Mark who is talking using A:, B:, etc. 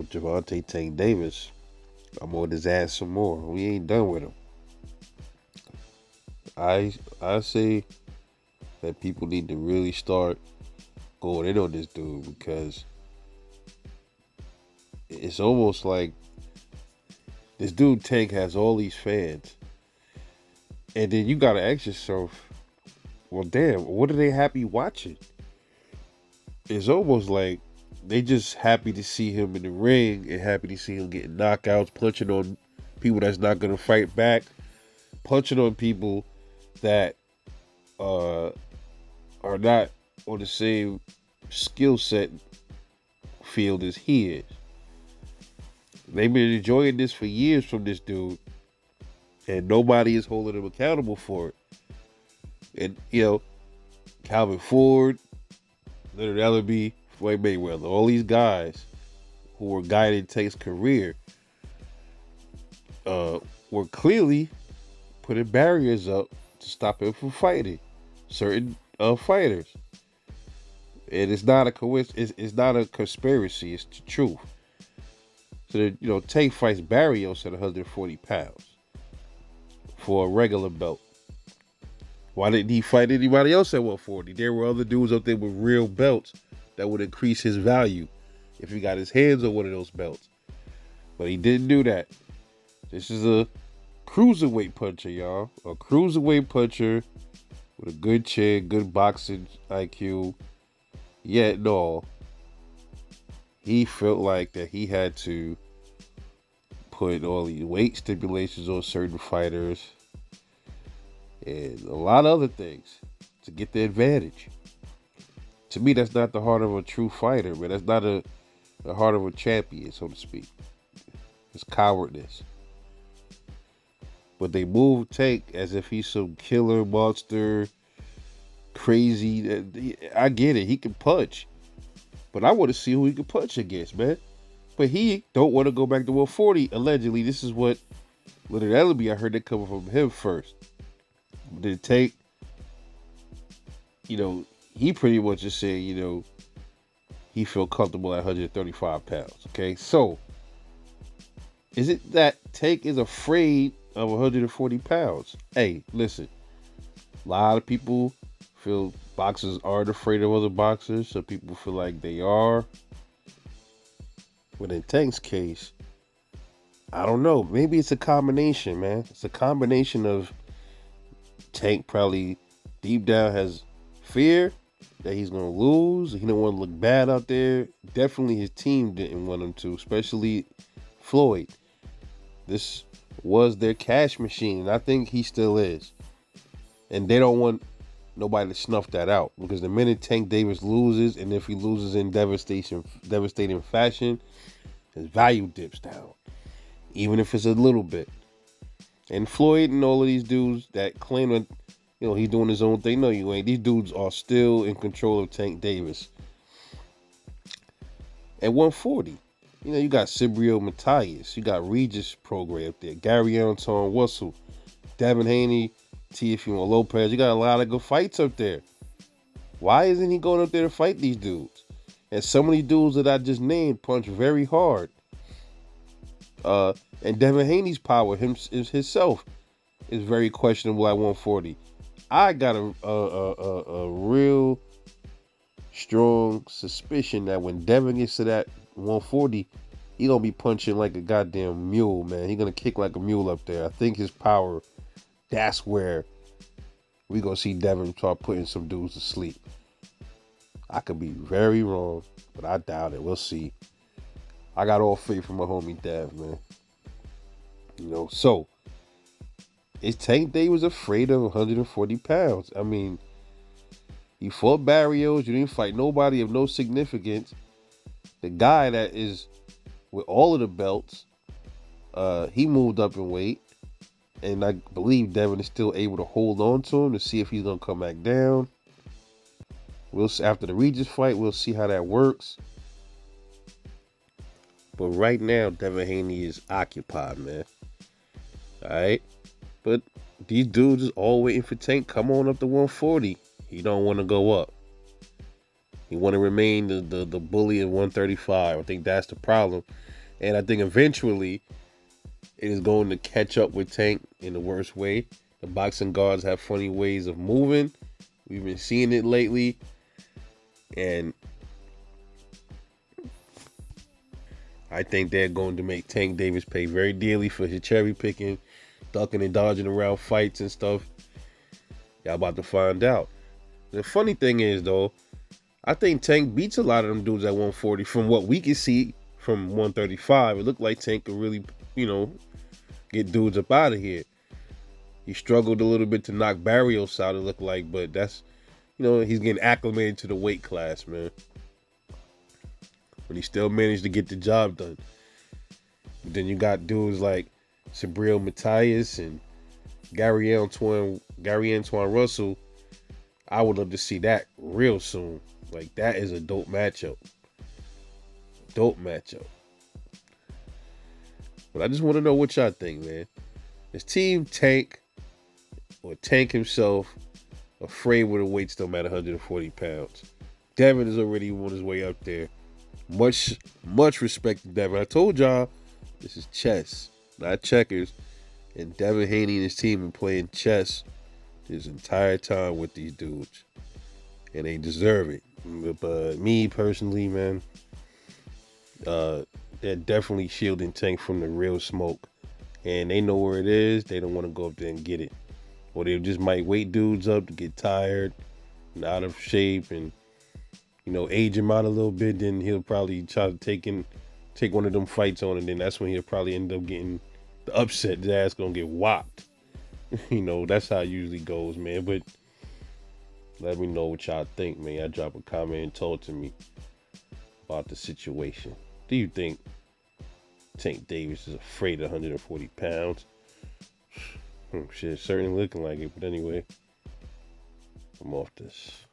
A: Javante Tank Davis. I'm on his ass some more. We ain't done with him. I say that people need to really start going in on this dude because it's almost like this dude Tank has all these fans, and then you gotta ask yourself, well, damn, what are they happy watching? It's almost like they just happy to see him in the ring and happy to see him getting knockouts, punching on people that's not gonna fight back, punching on people that uh, are not on the same skill set field as he is. They've been enjoying this for years from this dude, and nobody is holding him accountable for it. And Calvin Ford, Leonard Ellerbe, Floyd Mayweather, all these guys who were guiding Tank's career were clearly putting barriers up to stop him from fighting certain fighters. And it's not a coincidence. It's not a conspiracy. It's the truth. So that, Tank fights Barrios at 140 pounds for a regular belt. Why didn't he fight anybody else at 140? There were other dudes up there with real belts that would increase his value if he got his hands on one of those belts. But he didn't do that. This is a cruiserweight puncher, y'all. A cruiserweight puncher with a good chin, good boxing IQ. Yet, no, he felt like that he had to put all these weight stipulations on certain fighters and a lot of other things to get the advantage. To me, that's not the heart of a true fighter, man. That's not the heart of a champion, so to speak. It's cowardness. But they move Tank as if he's some killer monster, crazy. I get it. He can punch. But I want to see who he can punch against, man. But he don't want to go back to 140. Allegedly, this is what Leonard Ellerbe, I heard that coming from him first. Did Tank, he pretty much just said, he felt comfortable at 135 pounds. Okay, so is it that Tank is afraid of 140 pounds? Hey, listen, a lot of people feel boxers aren't afraid of other boxers. Some people feel like they are. But in Tank's case, I don't know. Maybe it's a combination, man. It's a combination of Tank probably deep down has fear that he's going to lose. He don't want to look bad out there. Definitely his team didn't want him to, especially Floyd. This was their cash machine, and I think he still is. And they don't want nobody to snuff that out because the minute Tank Davis loses, and if he loses in devastating fashion, his value dips down, even if it's a little bit. And Floyd and all of these dudes that claim that he's doing his own thing, no, you ain't. These dudes are still in control of Tank Davis. At 140, you got Cibrio Matias, you got Regis Prograis up there, Gary Anton Russell, Devin Haney, Teofimo Lopez. You got a lot of good fights up there. Why isn't he going up there to fight these dudes? And some of these dudes that I just named punch very hard. And Devin Haney's power himself is very questionable at 140. I got a real strong suspicion that when Devin gets to that 140, he gonna be punching like a goddamn mule, man. He gonna kick like a mule up there. I think his power, that's where we gonna see Devin start putting some dudes to sleep. I could be very wrong, but I doubt it. We'll see. I got all faith in my homie Dev, man. So is Tank Davis afraid of 140 pounds? I mean, you fought Barrios. You didn't fight nobody of no significance. The guy that is with all of the belts, he moved up in weight. And I believe Devin is still able to hold on to him to see if he's going to come back down. We'll see. After the Regis fight, we'll see how that works. But right now, Devin Haney is occupied, man. All right? But these dudes is all waiting for Tank. Come on up to 140. He don't want to go up. He want to remain the bully at 135. I think that's the problem. And I think eventually it is going to catch up with Tank in the worst way. The boxing guards have funny ways of moving. We've been seeing it lately. And I think they're going to make Tank Davis pay very dearly for his cherry picking, ducking and dodging around fights and stuff. Y'all about to find out. The funny thing is, though, I think Tank beats a lot of them dudes at 140. From what we can see from 135, it looked like Tank could really, get dudes up out of here. He struggled a little bit to knock Barrios out, it looked like, but that's, he's getting acclimated to the weight class, man. But he still managed to get the job done. But then you got dudes like Sabril Matthias and Gary Antoine Russell. I would love to see that real soon. Like, that is a dope matchup. But I just want to know what y'all think, man. Is Team Tank or Tank himself afraid with a weight still at 140 pounds? Devin is already on his way up there. Much respect to Devin. I told y'all this is chess, not checkers. And Devin Haney and his team been playing chess this entire time with these dudes. And they deserve it. But me personally, man, they're definitely shielding Tank from the real smoke. And they know where it is. They don't want to go up there and get it. Or they just might wait dudes up to get tired and out of shape and, age him out a little bit. Then he'll probably try to take one of them fights on, and then that's when he'll probably end up getting the upset. His ass gonna get whopped. That's how it usually goes, man. But let me know what y'all think, man. Y'all drop a comment and talk to me about the situation. Do you think Tank Davis is afraid of 140 pounds? Shit, certainly looking like it. But anyway, I'm off this.